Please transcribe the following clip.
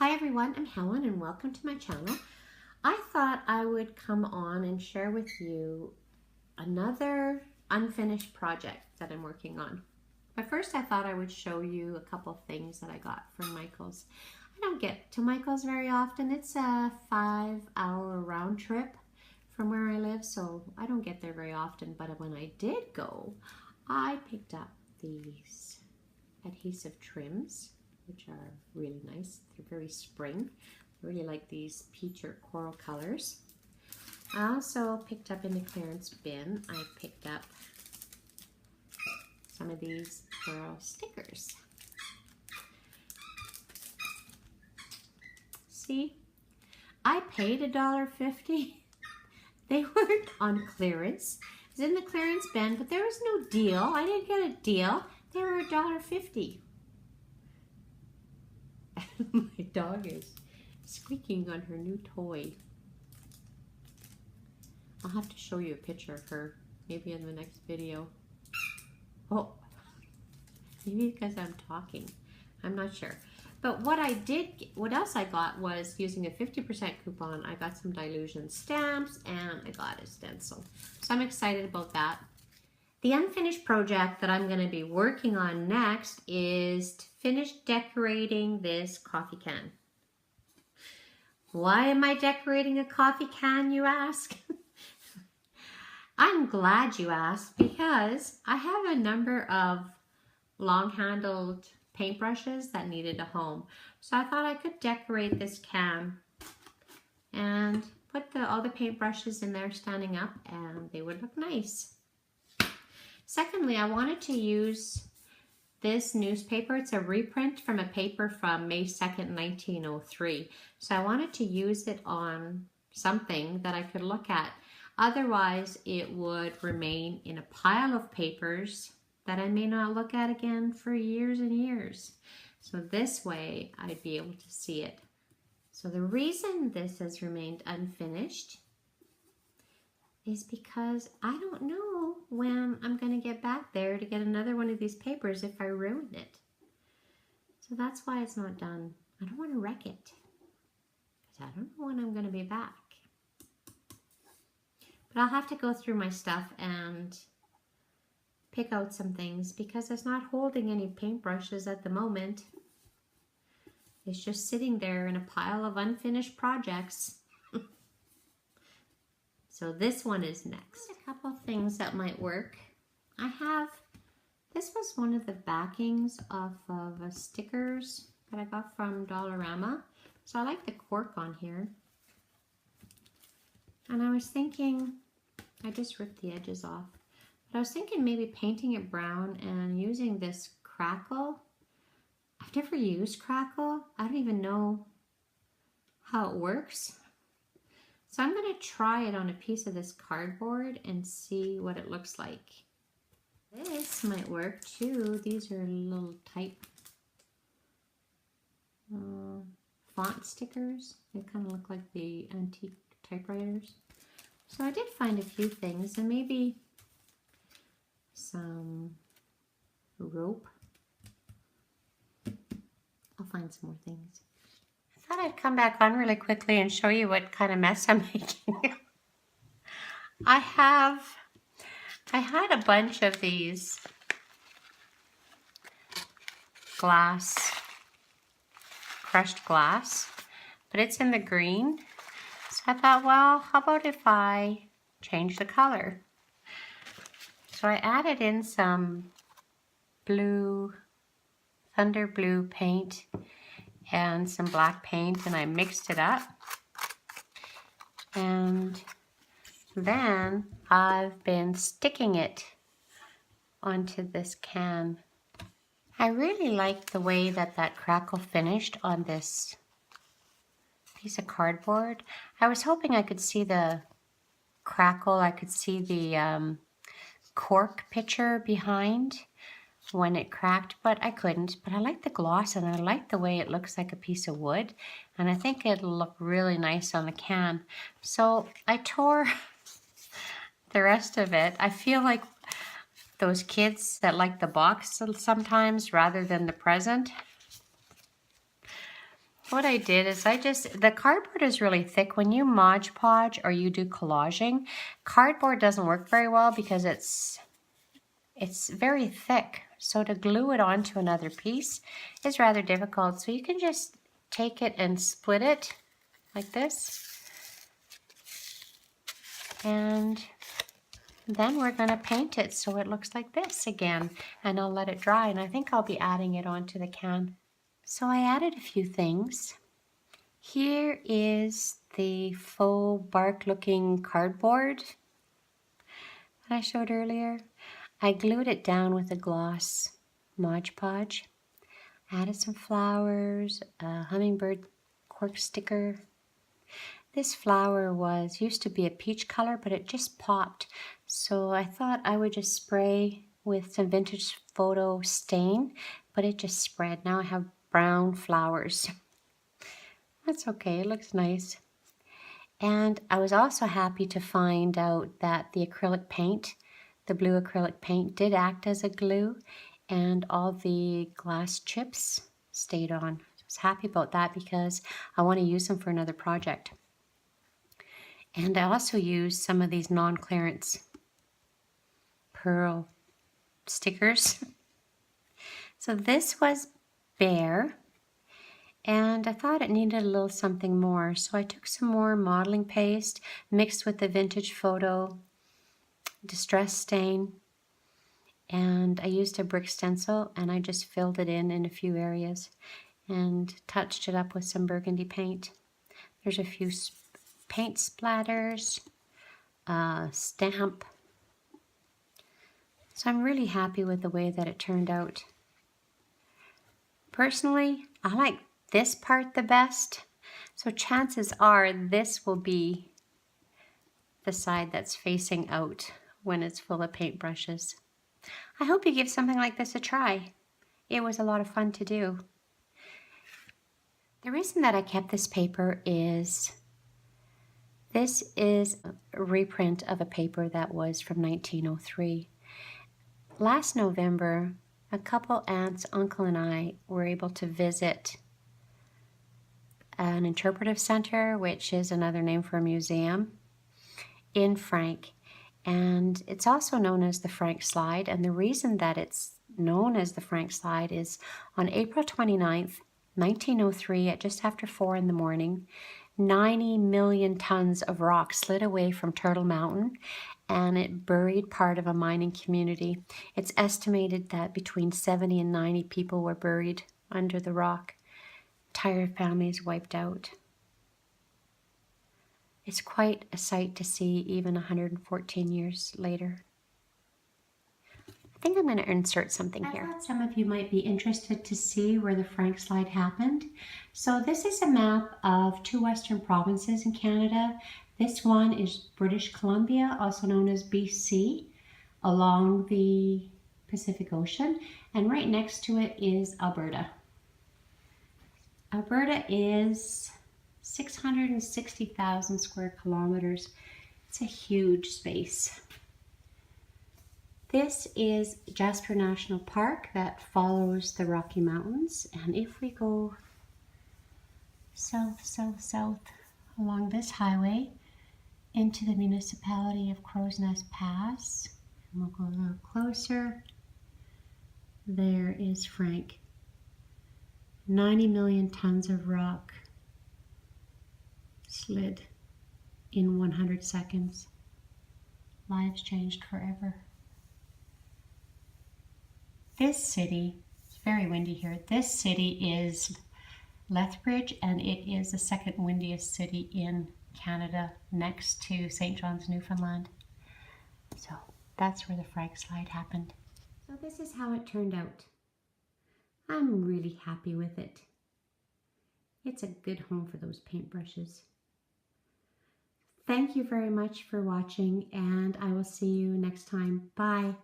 Hi everyone, I'm Helen and welcome to my channel. I thought I would come on and share with you another unfinished project that I'm working on. But first I thought I would show you a couple things that I got from Michael's. I don't get to Michael's very often. It's a 5-hour round trip from where I live, so I don't get there very often. But when I did go, I picked up these adhesive trims, which are really nice. They're very spring. I really like these peach or coral colors. I also picked up in the clearance bin, I picked up some of these coral stickers. See, I paid $1.50. They weren't on clearance. It was in the clearance bin, but there was no deal. I didn't get a deal. They were $1.50. My dog is squeaking on her new toy. I'll have to show you a picture of her, maybe in the next video. Oh, maybe because I'm talking. I'm not sure. But what else I got was using a 50% coupon. I got some Dylusion stamps and I got a stencil. So I'm excited about that. The unfinished project that I'm going to be working on next is to finish decorating this coffee can. Why am I decorating a coffee can, you ask? I'm glad you asked because I have a number of long-handled paintbrushes that needed a home. So I thought I could decorate this can and put all the paintbrushes in there standing up and they would look nice. Secondly, I wanted to use this newspaper. It's a reprint from a paper from May 2nd, 1903. So I wanted to use it on something that I could look at. Otherwise, it would remain in a pile of papers that I may not look at again for years and years. So this way, I'd be able to see it. So the reason this has remained unfinished is because I don't know when I'm going to get back there to get another one of these papers if I ruin it. So that's why it's not done. I don't want to wreck it because I don't know when I'm going to be back. But I'll have to go through my stuff and pick out some things because it's not holding any paintbrushes at the moment. It's just sitting there in a pile of unfinished projects. So this one is next. A couple of things that might work. This was one of the backings of stickers that I got from Dollarama. So I like the cork on here. And I was thinking, I just ripped the edges off. But I was thinking maybe painting it brown and using this crackle. I've never used crackle. I don't even know how it works. So I'm going to try it on a piece of this cardboard and see what it looks like. This might work too. These are little type font stickers. They kind of look like the antique typewriters. So I did find a few things and maybe some rope. I'll find some more things. I thought I'd come back on really quickly and show you what kind of mess I'm making. I had a bunch of these crushed glass, but it's in the green. So I thought, well, how about if I change the color? So I added in some blue, thunder blue paint and some black paint, and I mixed it up. And then I've been sticking it onto this can. I really like the way that crackle finished on this piece of cardboard. I was hoping I could see the crackle, I could see the cork picture behind when it cracked, but I couldn't. But I like the gloss and I like the way it looks like a piece of wood, and I think it'll look really nice on the can. So I tore the rest of it. I feel like those kids that like the box sometimes rather than the present. what I did is the cardboard is really thick. When you Mod Podge or you do collaging, cardboard doesn't work very well because it's very thick. So to glue it onto another piece is rather difficult. So you can just take it and split it like this. And then we're going to paint it so it looks like this again. And I'll let it dry, and I think I'll be adding it onto the can. So I added a few things. Here is the faux bark looking cardboard that I showed earlier. I glued it down with a gloss Mod Podge. Added some flowers, a hummingbird cork sticker. This flower used to be a peach color, but it just popped. So I thought I would just spray with some vintage photo stain, but it just spread. Now I have brown flowers. That's okay, it looks nice. And I was also happy to find out that the acrylic paint, the blue acrylic paint, did act as a glue, and all the glass chips stayed on. I was happy about that because I want to use them for another project. And I also used some of these non-clearance pearl stickers. So this was bare, and I thought it needed a little something more. So I took some more modeling paste mixed with the vintage photo distress stain, and I used a brick stencil, and I just filled it in a few areas and touched it up with some burgundy paint. There's a few paint splatters, stamp. So I'm really happy with the way that it turned out. Personally, I like this part the best. So chances are this will be the side that's facing out when it's full of paintbrushes. I hope you give something like this a try. It was a lot of fun to do. The reason that I kept this paper is this is a reprint of a paper that was from 1903. Last November, a couple aunts, uncle, and I were able to visit an interpretive center, which is another name for a museum, in Frank. And it's also known as the Frank Slide. And the reason that it's known as the Frank Slide is on April 29th, 1903, at just after 4 in the morning, 90 million tons of rock slid away from Turtle Mountain, and it buried part of a mining community. It's estimated that between 70 and 90 people were buried under the rock. Entire families wiped out. It's quite a sight to see even 114 years later. I think I'm going to insert something here. I thought some of you might be interested to see where the Frank Slide happened. So this is a map of 2 western provinces in Canada. This one is British Columbia, also known as BC, along the Pacific Ocean. And right next to it is Alberta. Alberta is 660,000 square kilometers. It's a huge space. This is Jasper National Park that follows the Rocky Mountains. And if we go south, south, south along this highway into the municipality of Crowsnest Pass, and we'll go a little closer, there is Frank. 90 million tons of rock slid in 100 seconds. Lives changed forever. This city, it's very windy here, this city is Lethbridge, and it is the second windiest city in Canada next to St. John's, Newfoundland. So that's where the Frank Slide happened. So this is how it turned out. I'm really happy with it. It's a good home for those paintbrushes. Thank you very much for watching, and I will see you next time. Bye.